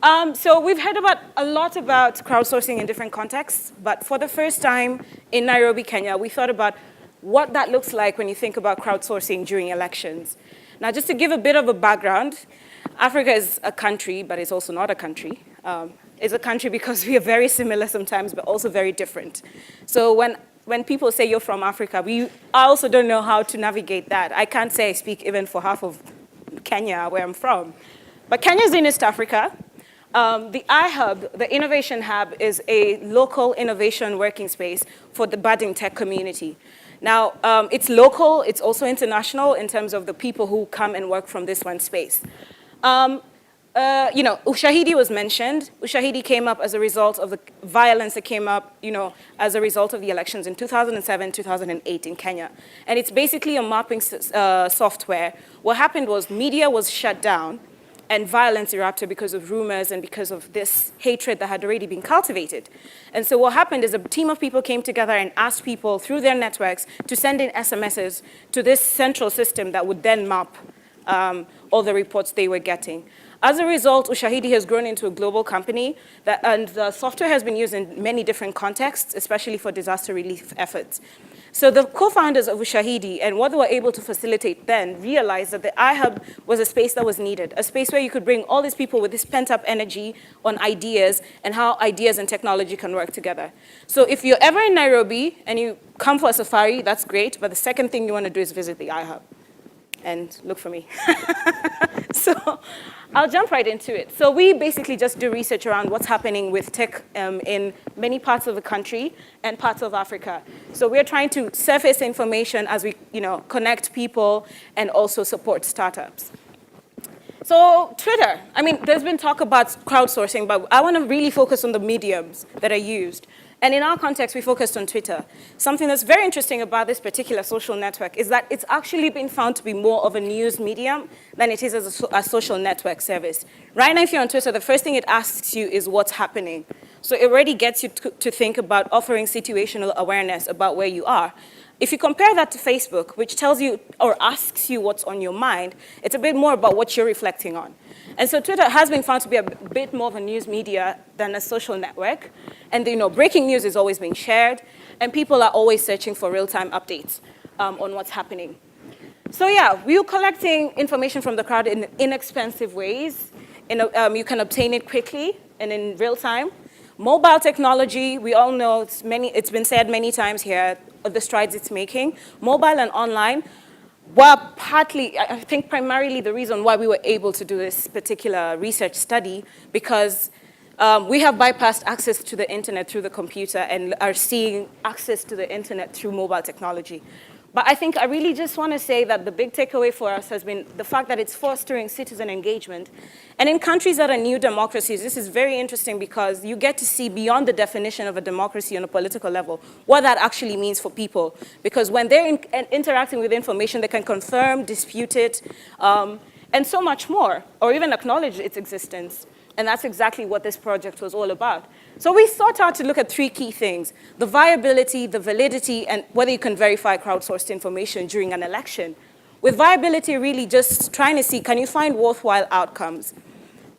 So we've heard a lot about crowdsourcing in different contexts, but for the first time in Nairobi, Kenya, we thought about what that looks like when you think about crowdsourcing during elections. Now, just to give a bit of a background, Africa is a country, but it's also not a country. It's a country because we are very similar sometimes, but also very different. So when people say you're from Africa, I also don't know how to navigate that. I can't say I speak even for half of Kenya, where I'm from. But Kenya's in East Africa. The iHub, the Innovation Hub, is a local innovation working space for the budding tech community. Now, it's local, it's also international in terms of the people who come and work from this one space. Ushahidi was mentioned. Ushahidi came up as a result of the violence that came up, as a result of the elections in 2007, 2008 in Kenya. And it's basically a mapping software. What happened was media was shut down, and violence erupted because of rumors and because of this hatred that had already been cultivated. And so what happened is a team of people came together and asked people through their networks to send in SMSs to this central system that would then map all the reports they were getting. As a result, Ushahidi has grown into a global company, and the software has been used in many different contexts, especially for disaster relief efforts. So the co-founders of Ushahidi and what they were able to facilitate then realized that the iHub was a space that was needed, a space where you could bring all these people with this pent-up energy on ideas and how ideas and technology can work together. So if you're ever in Nairobi and you come for a safari, that's great, but the second thing you want to do is visit the iHub and look for me. So I'll jump right into it. So we basically just do research around what's happening with tech in many parts of the country and parts of Africa. So we're trying to surface information as we connect people and also support startups. So Twitter, there's been talk about crowdsourcing, but I want to really focus on the mediums that are used. And in our context, we focused on Twitter. Something that's very interesting about this particular social network is that it's actually been found to be more of a news medium than it is as a social network service. Right now, if you're on Twitter, the first thing it asks you is what's happening. So it already gets you to think about offering situational awareness about where you are. If you compare that to Facebook, which tells you or asks you what's on your mind, it's a bit more about what you're reflecting on. And so Twitter has been found to be a bit more of a news media than a social network. And breaking news is always being shared, and people are always searching for real-time updates on what's happening. So yeah, we're collecting information from the crowd in inexpensive ways. You can obtain it quickly and in real time. Mobile technology, we all know it's been said many times here, of the strides it's making. Mobile and online were partly, I think primarily the reason why we were able to do this particular research study, because we have bypassed access to the internet through the computer and are seeing access to the internet through mobile technology. But I think I really just want to say that the big takeaway for us has been the fact that it's fostering citizen engagement. And in countries that are new democracies, this is very interesting because you get to see beyond the definition of a democracy on a political level, what that actually means for people. Because when they're interacting with information, they can confirm, dispute it, and so much more, or even acknowledge its existence. And that's exactly what this project was all about. So we sought out to look at three key things: the viability, the validity, and whether you can verify crowdsourced information during an election. With viability, really just trying to see, can you find worthwhile outcomes?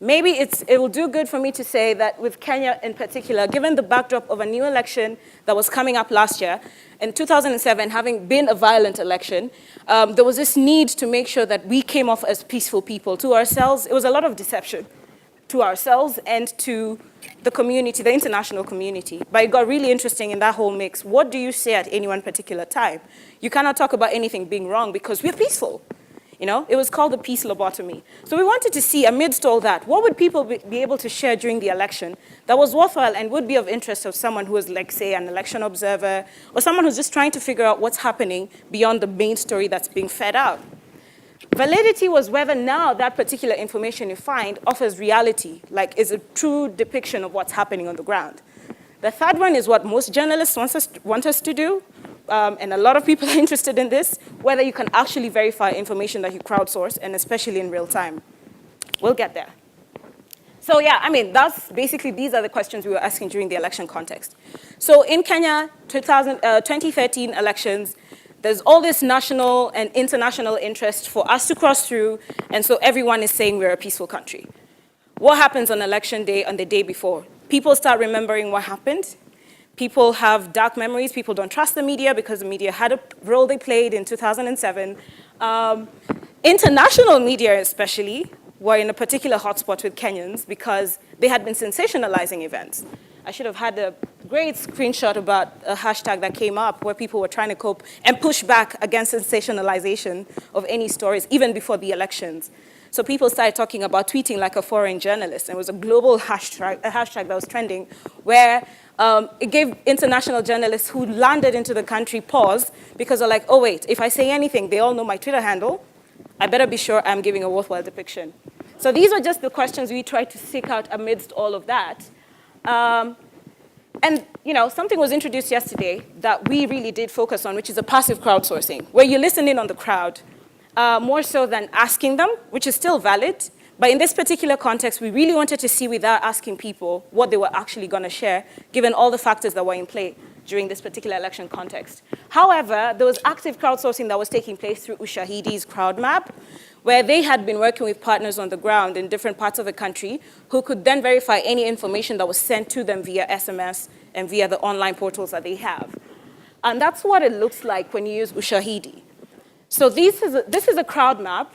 Maybe it will do good for me to say that with Kenya in particular, given the backdrop of a new election that was coming up last year, in 2007, having been a violent election, there was this need to make sure that we came off as peaceful people. To ourselves, it was a lot of deception. To ourselves and to the community, the international community. But it got really interesting in that whole mix. What do you say at any one particular time? You cannot talk about anything being wrong because we're peaceful. It was called the peace lobotomy. So we wanted to see, amidst all that, what would people be able to share during the election that was worthwhile and would be of interest of someone who was, like, say, an election observer, or someone who's just trying to figure out what's happening beyond the main story that's being fed out. Validity was whether now that particular information you find offers reality, like is a true depiction of what's happening on the ground. The third one is what most journalists want us to do, and a lot of people are interested in this, whether you can actually verify information that you crowdsource, and especially in real time. We'll get there. So yeah, that's basically, these are the questions we were asking during the election context. So in Kenya, 2013 elections, there's all this national and international interest for us to cross through, and so everyone is saying we're a peaceful country. what happens on election day on the day before? People start remembering what happened. People have dark memories. People don't trust the media because the media had a role they played in 2007. International media especially were in a particular hotspot with Kenyans because they had been sensationalizing events. I should have had a great screenshot about a hashtag that came up where people were trying to cope and push back against sensationalization of any stories, even before the elections. So people started talking about tweeting like a foreign journalist. And it was a global hashtag that was trending, where it gave international journalists who landed into the country pause because they're like, oh wait, if I say anything, they all know my Twitter handle. I better be sure I'm giving a worthwhile depiction. So these are just the questions we tried to seek out amidst all of that. And something was introduced yesterday that we really did focus on, which is a passive crowdsourcing, where you listen in on the crowd, more so than asking them, which is still valid. But in this particular context, we really wanted to see without asking people what they were actually going to share, given all the factors that were in play during this particular election context. However, there was active crowdsourcing that was taking place through Ushahidi's crowd map, where they had been working with partners on the ground in different parts of the country who could then verify any information that was sent to them via SMS and via the online portals that they have. And that's what it looks like when you use Ushahidi. So this is a crowd map,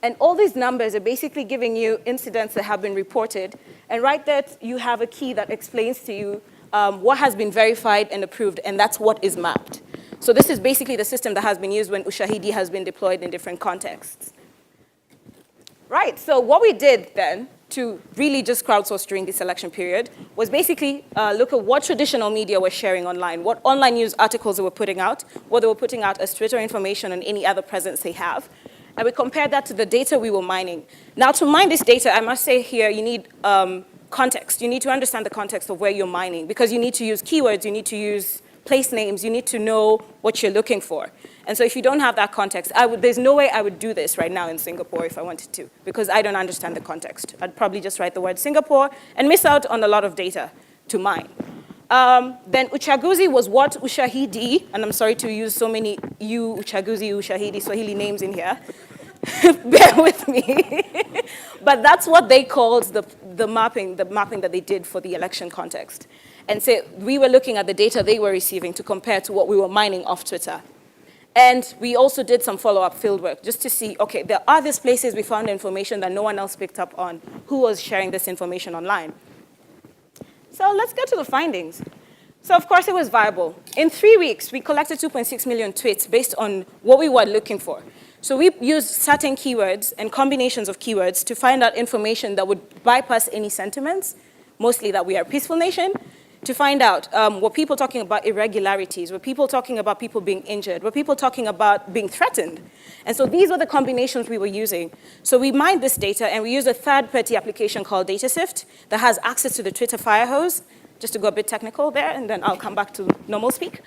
and all these numbers are basically giving you incidents that have been reported, and right there you have a key that explains to you what has been verified and approved, and that's what is mapped. So this is basically the system that has been used when Ushahidi has been deployed in different contexts. Right, so what we did then to really just crowdsource during this election period was basically look at what traditional media were sharing online, what online news articles they were putting out, what they were putting out as Twitter information and any other presence they have. And we compared that to the data we were mining. Now, to mine this data, I must say here, you need context. You need to understand the context of where you're mining, because you need to use keywords, you need to use place names, you need to know what you're looking for. And so if you don't have that context, there's no way I would do this right now in Singapore if I wanted to, because I don't understand the context. I'd probably just write the word Singapore and miss out on a lot of data to mine. Then Uchaguzi was what Ushahidi, and I'm sorry to use so many Uchaguzi, Ushahidi, Swahili names in here. Bear with me. But that's what they called the mapping that they did for the election context. And so we were looking at the data they were receiving to compare to what we were mining off Twitter. And we also did some follow-up fieldwork just to see, okay, there are these places we found information that no one else picked up on. Who was sharing this information online? So let's get to the findings. So of course it was viable. In 3 weeks, we collected 2.6 million tweets based on what we were looking for. So we used certain keywords and combinations of keywords to find out information that would bypass any sentiments, mostly that we are a peaceful nation, to find out, were people talking about irregularities? Were people talking about people being injured? Were people talking about being threatened? And so these were the combinations we were using. So we mined this data, and we used a third-party application called DataSift that has access to the Twitter fire hose, just to go a bit technical there, and then I'll come back to normal speak.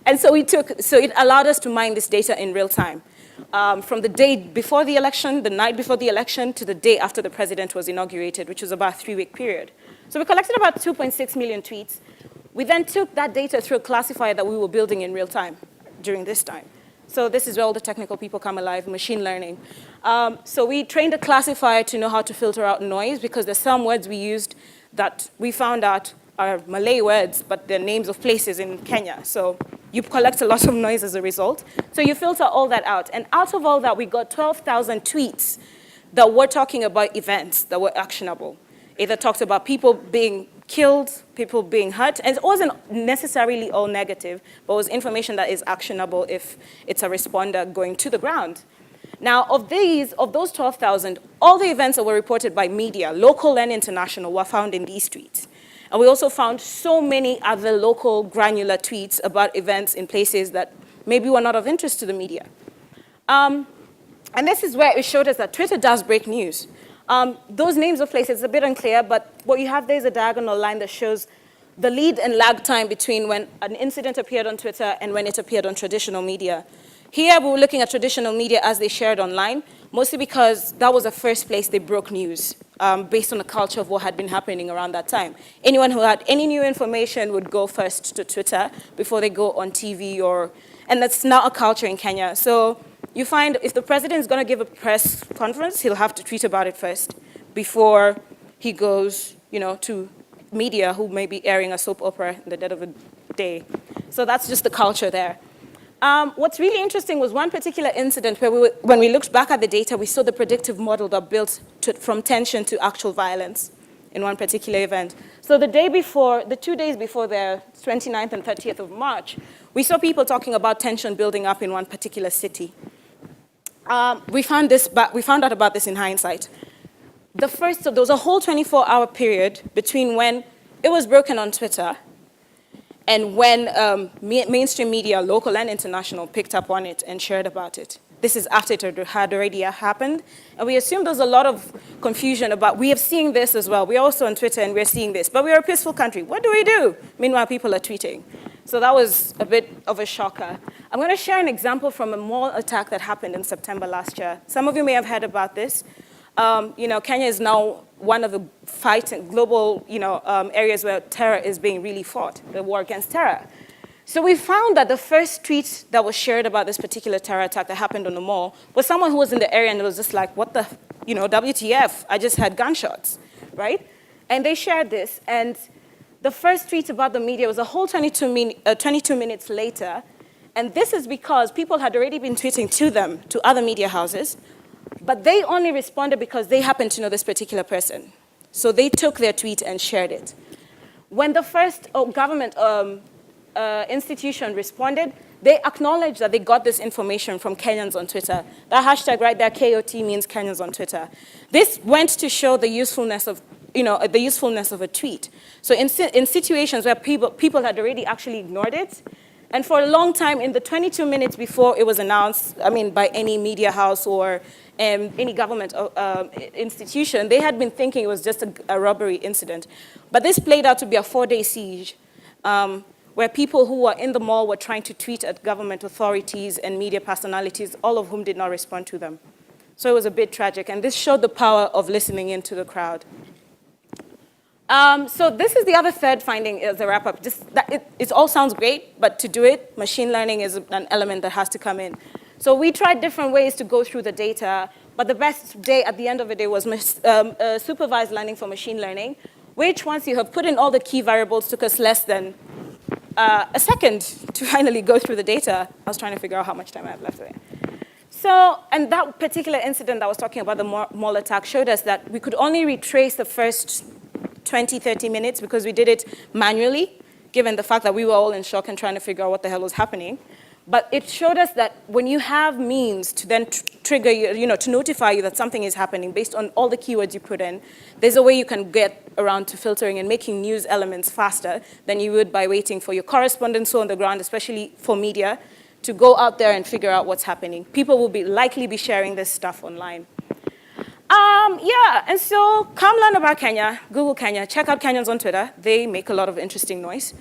And so it allowed us to mine this data in real time. From the day before the election, the night before the election, to the day after the president was inaugurated, which was about a 3-week period. So we collected about 2.6 million tweets. We then took that data through a classifier that we were building in real time during this time. So this is where all the technical people come alive, machine learning. So we trained a classifier to know how to filter out noise, because there's some words we used that we found out are Malay words, but they're names of places in Kenya. So you collect a lot of noise as a result. So you filter all that out. And out of all that, we got 12,000 tweets that were talking about events that were actionable. Either talked about people being killed, people being hurt, and it wasn't necessarily all negative, but was information that is actionable if it's a responder going to the ground. Now, of those 12,000, all the events that were reported by media, local and international, were found in these tweets. And we also found so many other local granular tweets about events in places that maybe were not of interest to the media. And this is where it showed us that Twitter does break news. Those names of places, it's a bit unclear, but what you have there is a diagonal line that shows the lead and lag time between when an incident appeared on Twitter and when it appeared on traditional media. Here, we were looking at traditional media as they shared online, mostly because that was the first place they broke news, based on the culture of what had been happening around that time. Anyone who had any new information would go first to Twitter before they go on TV, and that's not a culture in Kenya. So you find if the president is going to give a press conference, he'll have to tweet about it first, before he goes, to media who may be airing a soap opera in the dead of the day. So that's just the culture there. What's really interesting was one particular incident where when we looked back at the data, we saw the predictive model that built from tension to actual violence in one particular event. So the 2 days before the 29th and 30th of March, we saw people talking about tension building up in one particular city. We found out about this in hindsight. There was a whole 24-hour period between when it was broken on Twitter and when mainstream media, local and international, picked up on it and shared about it. This is after it had already happened. And we assume there's a lot of confusion about, we have seen this as well. We're also on Twitter and we're seeing this. But we're a peaceful country. What do we do? Meanwhile, people are tweeting. So that was a bit of a shocker. I'm going to share an example from a mall attack that happened in September last year. Some of you may have heard about this. Kenya is now one of the global, areas where terror is being really fought, the war against terror. So we found that the first tweet that was shared about this particular terror attack that happened on the mall was someone who was in the area and was just like, what the, WTF, I just had gunshots, right? And they shared this, and the first tweet about the media was a whole 22 minutes later, and this is because people had already been tweeting to them, to other media houses, but they only responded because they happened to know this particular person. So they took their tweet and shared it. When the first government institution responded, they acknowledged that they got this information from Kenyans on Twitter. That hashtag right there, KOT, means Kenyans on Twitter. This went to show the usefulness of, a tweet. So in situations where people had already actually ignored it, and for a long time, in the 22 minutes before it was announced, by any media house or any government institution, they had been thinking it was just a robbery incident. But this played out to be a 4-day siege, where people who were in the mall were trying to tweet at government authorities and media personalities, all of whom did not respond to them. So it was a bit tragic, and this showed the power of listening into the crowd. So this is the other third finding as a wrap-up. It all sounds great, but to do it, machine learning is an element that has to come in. So we tried different ways to go through the data, but the best day at the end of the day was supervised learning for machine learning, which once you have put in all the key variables took us less than a second to finally go through the data. I was trying to figure out how much time I have left there. So, and that particular incident that I was talking about, the mall attack, showed us that we could only retrace the first 20, 30 minutes because we did it manually, given the fact that we were all in shock and trying to figure out what the hell was happening. But it showed us that when you have means to then trigger you, to notify you that something is happening based on all the keywords you put in, there's a way you can get around to filtering and making news elements faster than you would by waiting for your correspondents on the ground, especially for media, to go out there and figure out what's happening. People will likely be sharing this stuff online. And so come learn about Kenya, Google Kenya, check out Kenyans on Twitter. They make a lot of interesting noise.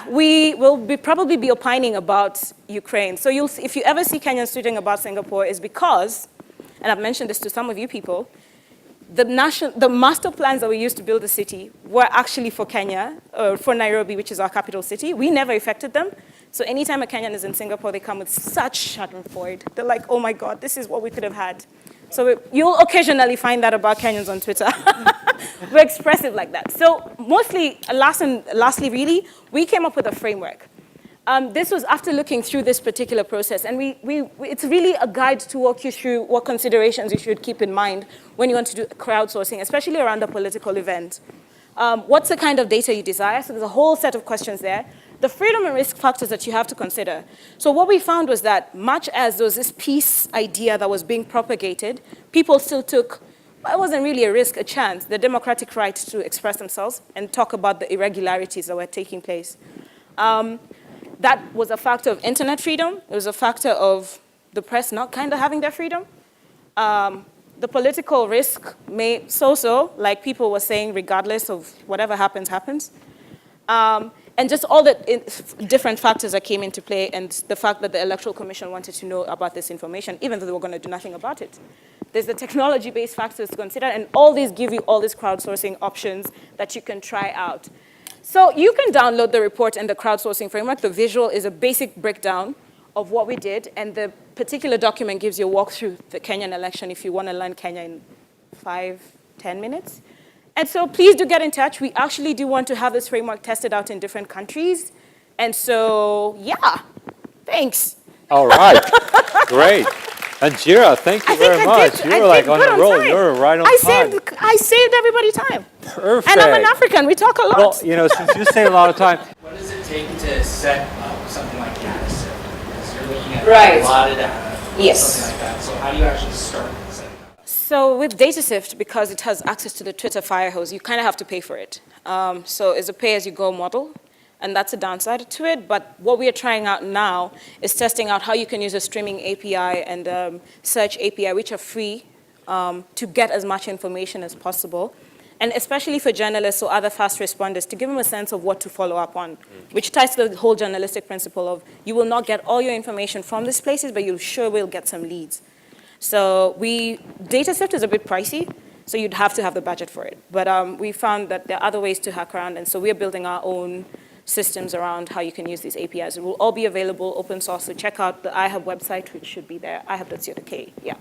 We will probably be opining about Ukraine. So if you ever see Kenyans tweeting about Singapore, it's because, and I've mentioned this to some of you people, the master plans that we used to build the city were actually for Kenya, for Nairobi, which is our capital city. We never effected them. So anytime a Kenyan is in Singapore, they come with such schadenfreude. They're like, oh my God, this is what we could have had. So you'll occasionally find that about Kenyans on Twitter. We're expressive like that. So lastly, really, we came up with a framework. This was after looking through this particular process, and it's really a guide to walk you through what considerations you should keep in mind when you want to do crowdsourcing, especially around a political event. What's the kind of data you desire? So there's a whole set of questions there. The freedom and risk factors that you have to consider. So what we found was that much as there was this peace idea that was being propagated, people still took, well, it wasn't really a risk, a chance, the democratic right to express themselves and talk about the irregularities that were taking place. That was a factor of internet freedom. It was a factor of the press not kind of having their freedom. The political risk may so-so, like people were saying, regardless of whatever happens, happens. And just all the different factors that came into play, and the fact that the Electoral Commission wanted to know about this information, even though they were going to do nothing about it. There's the technology-based factors to consider, and all these give you all these crowdsourcing options that you can try out. So you can download the report and the crowdsourcing framework. The visual is a basic breakdown of what we did, and the particular document gives you a walk through the Kenyan election if you want to learn Kenya in 5-10 minutes. And so please do get in touch. We actually do want to have this framework tested out in different countries. And so, yeah, thanks. All right, great. And Jira, thank you very much. You were like on a roll. You were right on time. I saved everybody time. Perfect. And I'm an African. We talk a lot. Well, you know, since you save a lot of time. What does it take to set up something like data set? Because you're looking at a lot of data. Yes. Something like that. So how do you actually start setting up? So with DataSift, because it has access to the Twitter firehose, you kind of have to pay for it. So it's a pay-as-you-go model. And that's a downside to it, but what we are trying out now is testing out how you can use a streaming API and search API, which are free, to get as much information as possible. And especially for journalists or other fast responders, to give them a sense of what to follow up on, which ties to the whole journalistic principle of you will not get all your information from these places, but you sure will get some leads. So DataSift is a bit pricey, so you'd have to have the budget for it. But we found that there are other ways to hack around, and so we're building our own systems around how you can use these APIs. It will all be available open source, so check out the iHub website, which should be there, ihub.co.ke. Yeah.